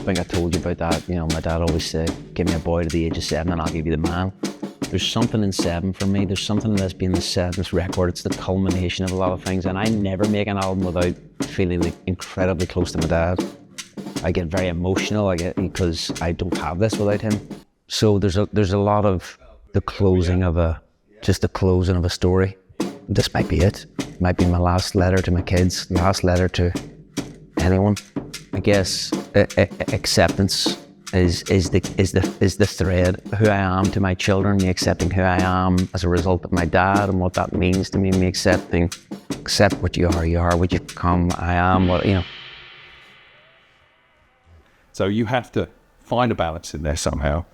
think I told you about that. You know, my dad always said, give me a boy to the age of 7 and I'll give you the man. There's something in 7 for me. There's something in this being the 7th record. It's the culmination of a lot of things, and I never make an album without feeling like incredibly close to my dad. I get very emotional, because I don't have this without him. So there's a lot of the closing of a story. This might be it. It might be my last letter to my kids, last letter to anyone. I guess acceptance is the thread. Who I am to my children, me accepting who I am as a result of my dad and what that means to me, me accept what you are what you become, I am what, you know. So you have to find a balance in there somehow,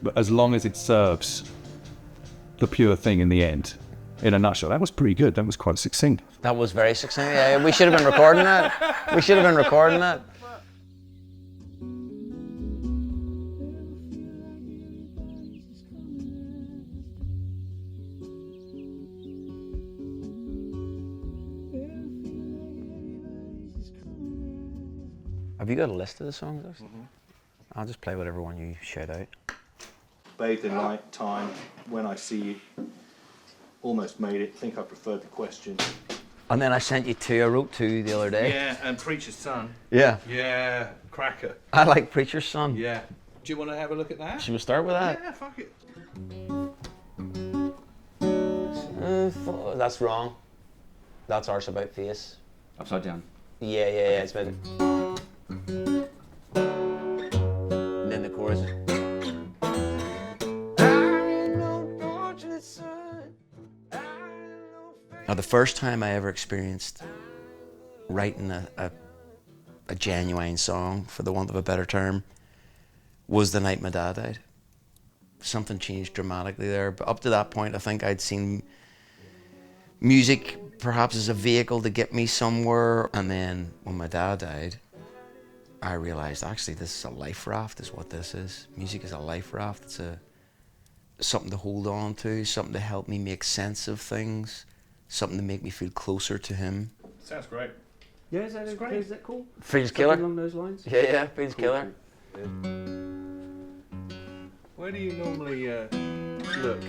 but as long as it serves the pure thing in the end. In a nutshell, that was pretty good. That was quite succinct. That was very succinct. Yeah, we should have been recording that. We should have been recording that. Have you got a list of the songs? Mm-hmm. I'll just play whatever one you shout out. Bathed in light, time, when I see you. Almost made it. Think I preferred the question. And then I sent you two. I wrote two the other day. Yeah, and Preacher's Son. Yeah. Yeah, cracker. I like Preacher's Son. Yeah. Do you want to have a look at that? Should we start with that? Yeah, fuck it. That's wrong. That's Arse About Face. Upside down. Yeah, it's about it. And then the chorus. Now, the first time I ever experienced writing a genuine song, for the want of a better term, was the night my dad died. Something changed dramatically there, but up to that point I think I'd seen music perhaps as a vehicle to get me somewhere, and then when my dad died I realised actually this is a life raft is what this is. Music is a life raft. It's something to hold on to, something to help me make sense of things, something to make me feel closer to him. Sounds great. Yeah, is that cool? Feels killer. Along those lines? Yeah, feels killer. Yeah. Where do you normally look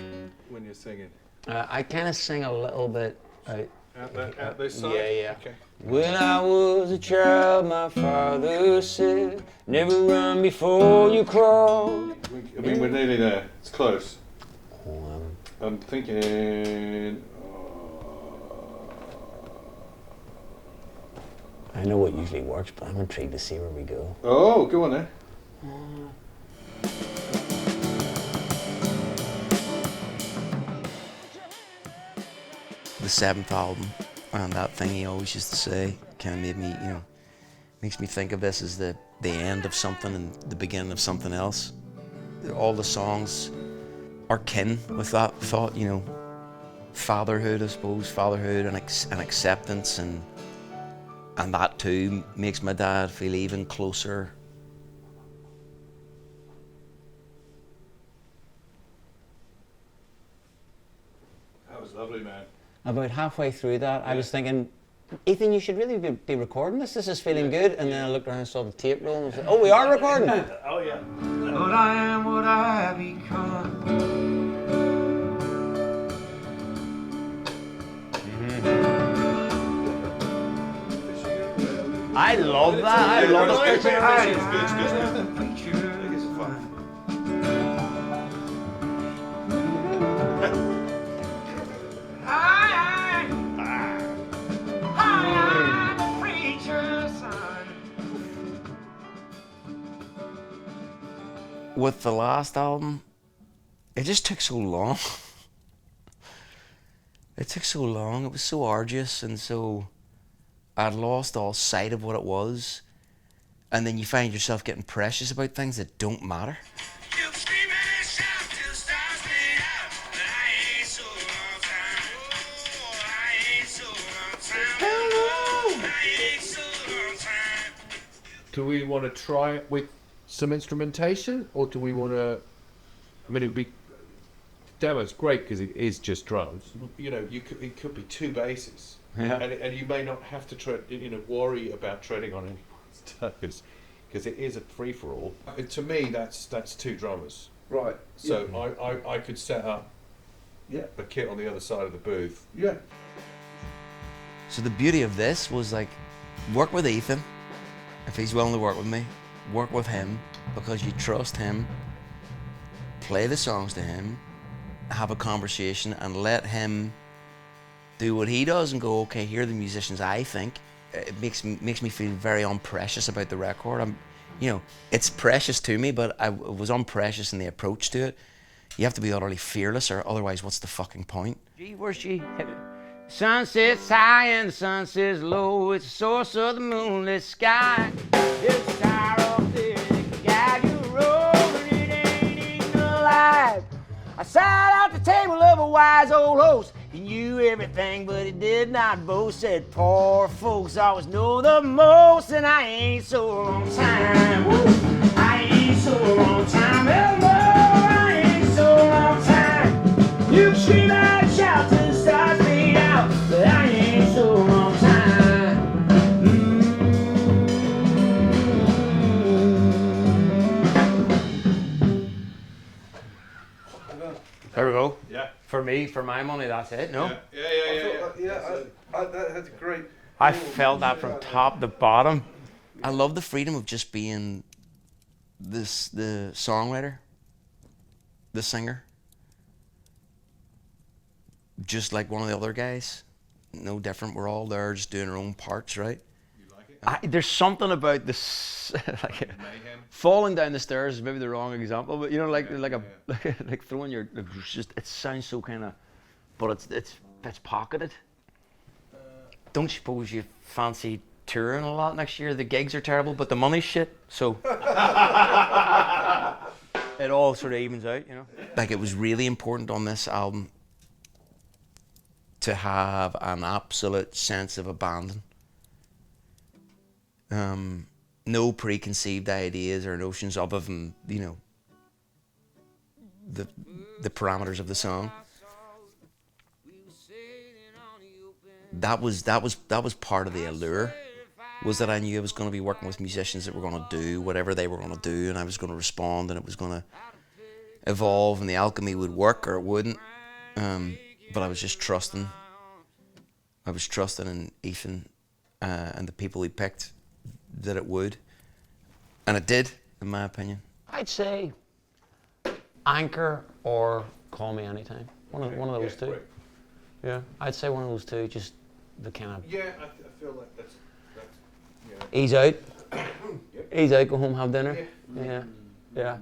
when you're singing? I kind of sing a little bit out this side? Yeah. Okay. When I was a child, my father said, never run before you crawl. I mean, we're nearly there. It's close. I'm thinking... I know what usually works, but I'm intrigued to see where we go. Oh, go on then. The 7th album, and that thing he always used to say, kind of made me, makes me think of this as the end of something and the beginning of something else. All the songs are kin with that thought, fatherhood, I suppose, fatherhood and acceptance, and that too makes my dad feel even closer. That was lovely, man. About halfway through that, I was thinking, Ethan, you should really be recording this. This is feeling good. And then I looked around and saw the tape roll and said, oh, we are recording. Oh, yeah. But I am what I become. I love that. I love this picture. With the last album, it just took so long. It took so long. It was so arduous, and so I'd lost all sight of what it was. And then you find yourself getting precious about things that don't matter. Do we want to try it with some instrumentation, or do we want to? I mean, it'd be demo's great because it is just drums. It could be two basses, Yeah. and you may not have to worry about treading on anyone's toes, because it is a free-for-all. To me, that's 2 drummers. Right. So I could set up a kit on the other side of the booth. Yeah. So the beauty of this was like, work with Ethan, if he's willing to work with me, work with him, because you trust him, play the songs to him, have a conversation and let him do what he does and go, okay, here are the musicians I think. It makes me feel very unprecious about the record. It's precious to me, but it was unprecious in the approach to it. You have to be utterly fearless, or otherwise what's the fucking point? Gee, where's she? Sun sets high and the sun sets low. It's the source of the moonlit sky. It's the tower of this guide you road, and it ain't even alive. I sat at the table of a wise old host. He knew everything, but he did not boast. Said, poor folks always know the most, and I ain't so long time. Woo! I ain't so long time. Hello, I ain't so long time. You can scream out, shout till the stars fade out, but I ain't so long time. There we go. Yeah. For me, for my money, that's it. No, That's great. I felt that from top to bottom. I love the freedom of just being the songwriter, the singer, just like one of the other guys. No different. We're all there, just doing our own parts, right? There's something about this, like falling down the stairs is maybe the wrong example, but like throwing your, it sounds so kind of, but it's pocketed. Don't you suppose you fancy touring a lot next year? The gigs are terrible, but the money's shit, so it all sort of evens out, Like, it was really important on this album to have an absolute sense of abandon. No preconceived ideas or notions other than, the parameters of the song. That was part of the allure, was that I knew I was going to be working with musicians that were going to do whatever they were going to do, and I was going to respond, and it was going to evolve, and the alchemy would work or it wouldn't. But I was just trusting. I was trusting in Ethan and the people he picked that it would, and it did, in my opinion. I'd say Anchor or Call Me Anytime. One of those two. Great. Yeah, I'd say one of those two. Just the kind of. Yeah, I feel like that's Ease out. Ease out. Go home, have dinner. Yeah.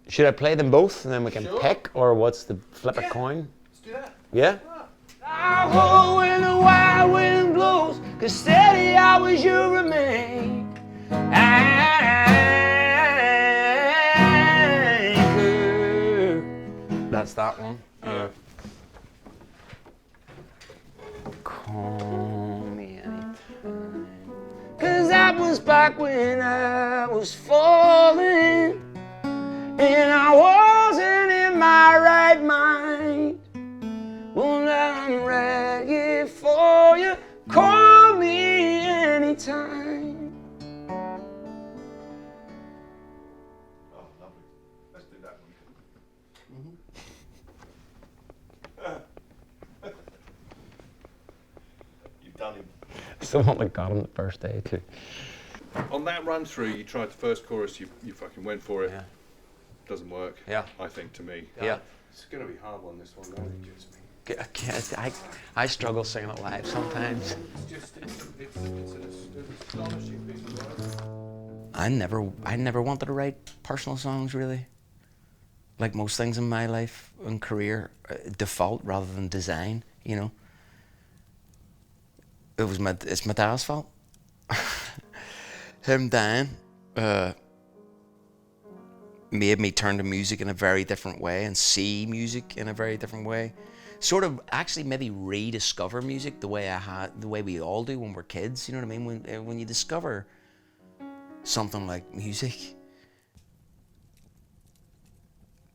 Should I play them both and then we can pick, or what's the flip a coin? Let's do that. Yeah. I'll go when the wild wind blows, 'cause steady always you remain. Anchor. That's that one. Call me anytime. 'Cause that was back when I was falling, and I wasn't in my right mind. Well, now I'm ready for you. Call me anytime. Oh, lovely. Let's do that one. You've done him. It's the one that got him the first day too. On that run through, you tried the first chorus, you fucking went for it. Yeah. Doesn't work. Yeah. I think, to me. Yeah. It's going to be hard on this one, though. I struggle singing it live sometimes. It's an astonishing piece of work. I never wanted to write personal songs, really. Like most things in my life and career, default rather than design, It's my dad's fault. Him dying made me turn to music in a very different way and see music in a very different way. Sort of actually maybe rediscover music the way we all do when we're kids, you know what I mean? When you discover something like music,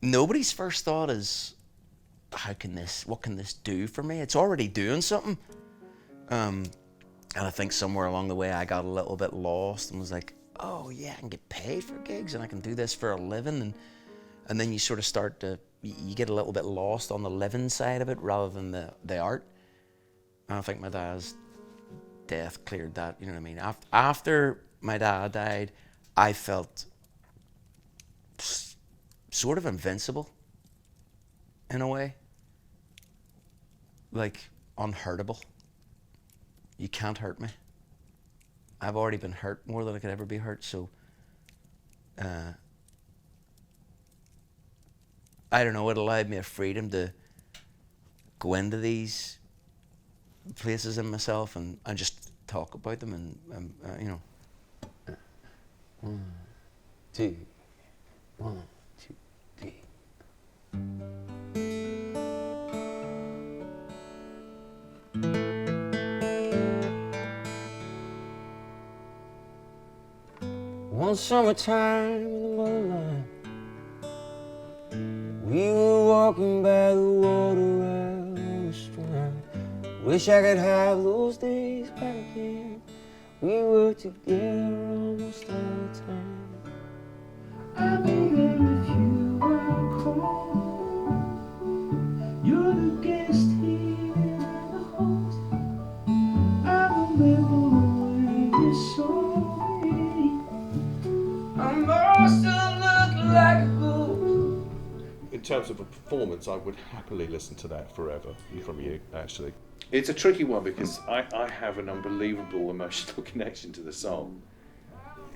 nobody's first thought is, what can this do for me? It's already doing something. And I think somewhere along the way I got a little bit lost and was like, oh yeah, I can get paid for gigs and I can do this for a living. And then you sort of start to, you get a little bit lost on the living side of it rather than the art. And I think my dad's death cleared that, you know what I mean? After my dad died, I felt sort of invincible in a way. Like unhurtable. You can't hurt me. I've already been hurt more than I could ever be hurt, so I don't know, it allowed me a freedom to go into these places in myself and just talk about them and you know. 1, 2, 1, 2, 3. One summertime in the motherland, we were walking by the water out on the strand. Wish I could have those days back again. We were together almost all the time. I'll be there if you are cold. You're the guest here and the host. I remember when you saw me. I must have looked like a ghost. In terms of a performance, I would happily listen to that forever from you, actually. It's a tricky one because I have an unbelievable emotional connection to the song.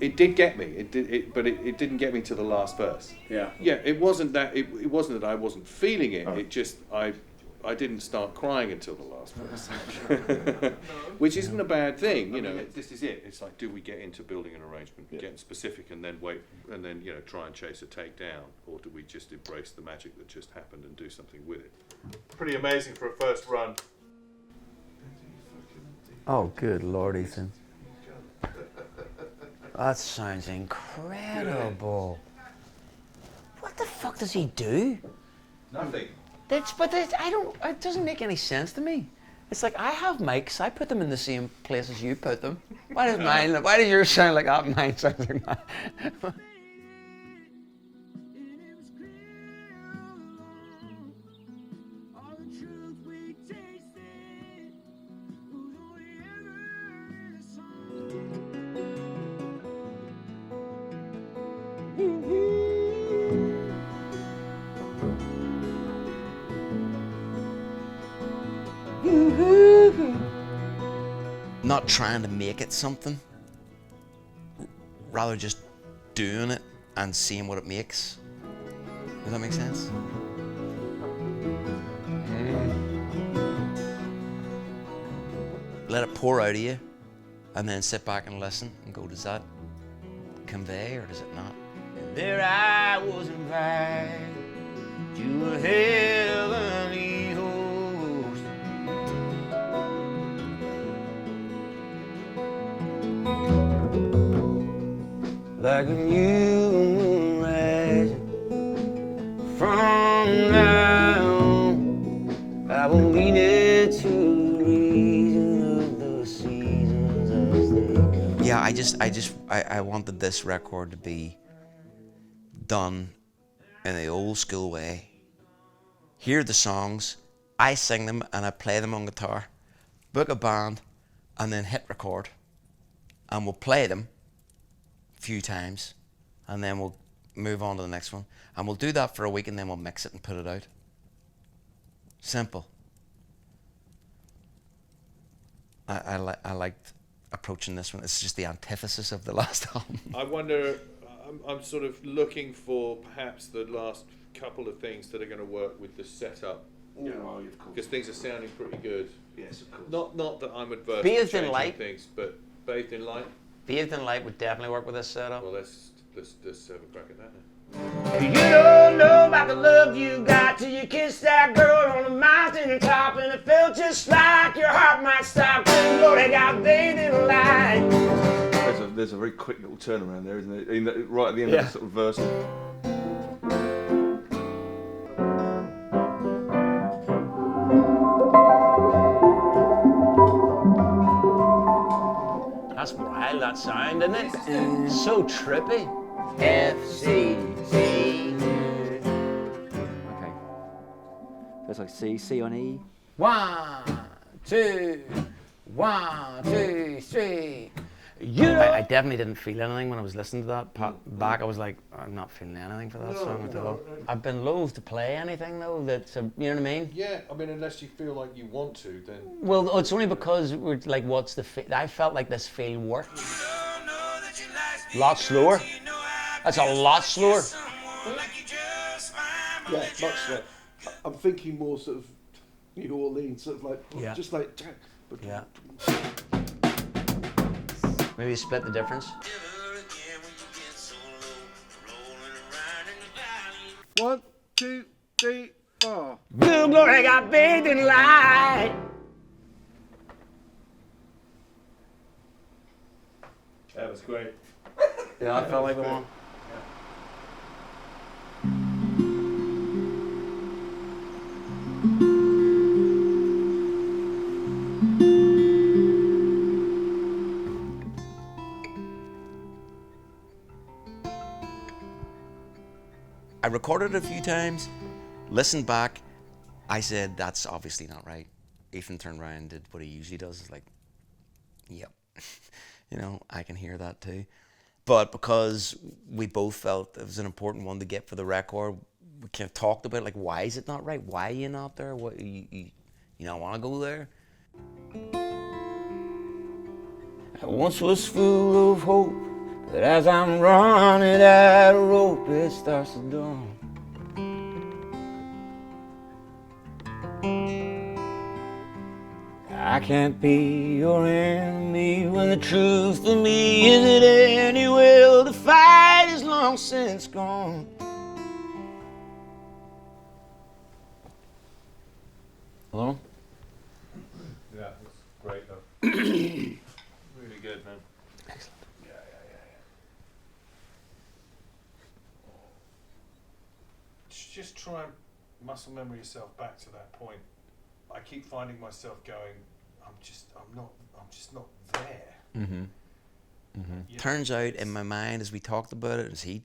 It did get me, but it didn't get me to the last verse. Yeah. Yeah, it wasn't that I wasn't feeling it. It just I didn't start crying until the last verse, which isn't a bad thing, you know. This is it. It's like, do we get into building an arrangement, getting specific, and then wait, and then try and chase a take down, or do we just embrace the magic that just happened and do something with it? Pretty amazing for a first run. Oh, good Lord, Ethan. That sounds incredible. What the fuck does he do? Nothing. It doesn't make any sense to me. It's like, I have mics, I put them in the same place as you put them. Why does yours sound like that and mine sounds like that? Not trying to make it something, rather just doing it and seeing what it makes. Does that make sense? Let it pour out of you and then sit back and listen and go, does that convey or does it not? There I was invited to a heavenly host. Like a new moon rising from now on, I will lean it to the reason of the seasons as they come. Yeah, I wanted this record to be done in the old school way. Hear the songs, I sing them and I play them on guitar, book a band, and then hit record. And we'll play them a few times, and then we'll move on to the next one. And we'll do that for a week, and then we'll mix it and put it out. Simple. I liked approaching this one. It's just the antithesis of the last album. I wonder, I'm sort of looking for perhaps the last couple of things that are going to work with the setup. Because things are sounding pretty good. Yes, of course. Not that I'm adverse Bathed to in changing light. things, but Bathed in Light. Bathed in Light would definitely work with this setup. Well, let's have a crack at that now. You don't know about the love you got till you kissed that girl on the mountain top, and it felt just like your heart might stop. Good Lord, I got bathed in light. There's a very quick little turnaround there, isn't it? Right at the end of the sort of verse. wild, that sound, isn't it? So trippy. F, C, C. Okay. Feels like C, C on E. 1, 2, 1, 2, 3. I definitely didn't feel anything when I was listening to that back. I was like, I'm not feeling anything for that song at all. I've been loath to play anything though. That's you know what I mean? Yeah, I mean, unless you feel like you want to, then. Well, it's only because we're like, what's the feel? I felt like this feel worked. A lot slower. That's a lot slower. Yeah, much slower. I'm thinking more sort of New Orleans, sort of like, just like. But Yeah. Maybe split the difference. 1, 2, 3, 4. Blue glory got bathed in light. That was great. Yeah, I felt like the one. I recorded it a few times, listened back. I said, that's obviously not right. Ethan turned around and did what he usually does. It's like, yep, you know, I can hear that too. But because we both felt it was an important one to get for the record, we kind of talked about like, why is it not right? Why are you not there? What you don't want to go there? I once was full of hope, but as I'm running out of rope, it starts to dawn. I can't be your enemy when the truth to me is that any will to fight is long since gone. Hello? Yeah, it was great though. Really good, man. Excellent. Yeah. Just try and muscle memory yourself back to that point. I keep finding myself going, I'm just not there. Mm-hmm. Yeah. Turns out in my mind, as we talked about it, as he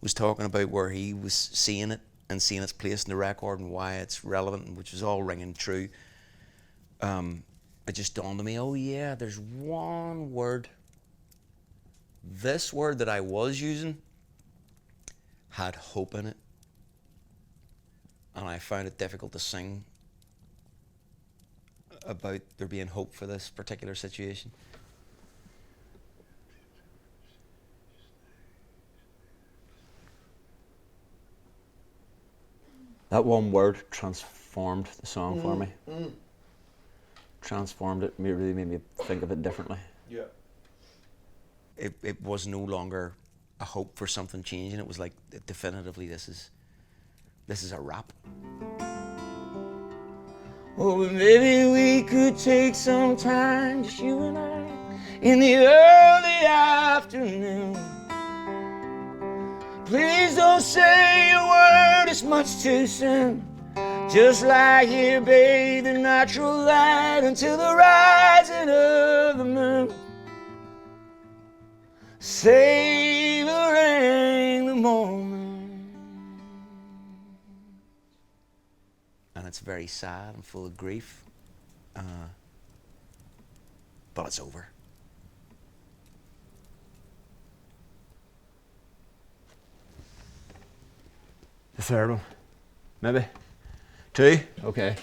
was talking about where he was seeing it and seeing its place in the record and why it's relevant, which was all ringing true, it just dawned on me, oh yeah, there's one word. This word that I was using had hope in it. And I found it difficult to sing about there being hope for this particular situation. That one word transformed the song for me. Transformed it, really made me think of it differently. Yeah. It was no longer a hope for something changing. It was like, definitively, this is a wrap. Oh, but maybe we could take some time, just you and I, in the early afternoon. Please don't say a word, it's much too soon. Just lie here, bathe in natural light until the rising of the moon. Savoring the moment. And it's very sad and full of grief. But it's over. The third one, maybe? 2? Okay.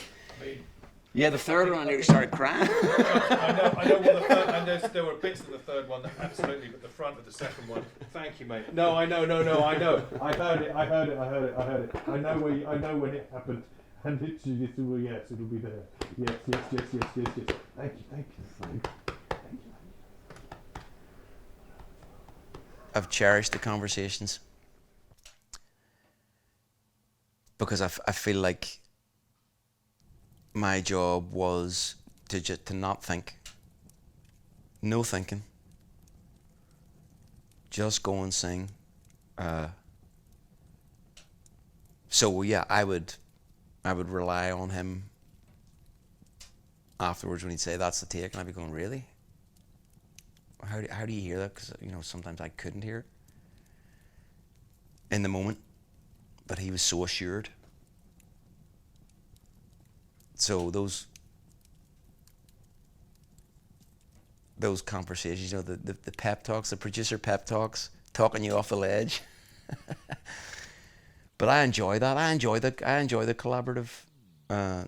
Yeah, the third one I nearly started crying. I know what the third, and there were bits of the third one that absolutely, but the front of the second one. Thank you, mate. No, I know. I heard it. I know when it happened, and literally, yes, it'll be there. Yes. Thank you. I've cherished the conversations because I feel like my job was to not think, no thinking, just go and sing. So yeah, I would rely on him afterwards when he'd say that's the take, and I'd be going, really? how do you hear that? Because sometimes I couldn't hear it in the moment, but he was so assured. So those conversations, the pep talks, the producer pep talks, talking you off the ledge. But I enjoy that. I enjoy the collaborative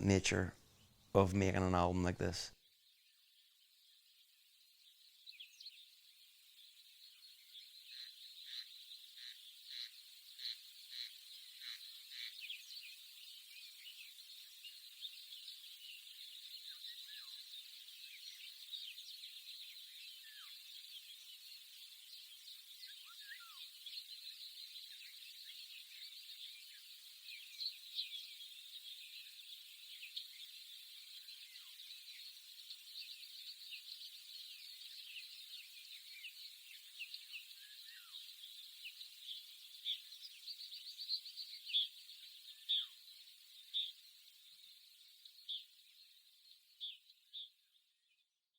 nature of making an album like this.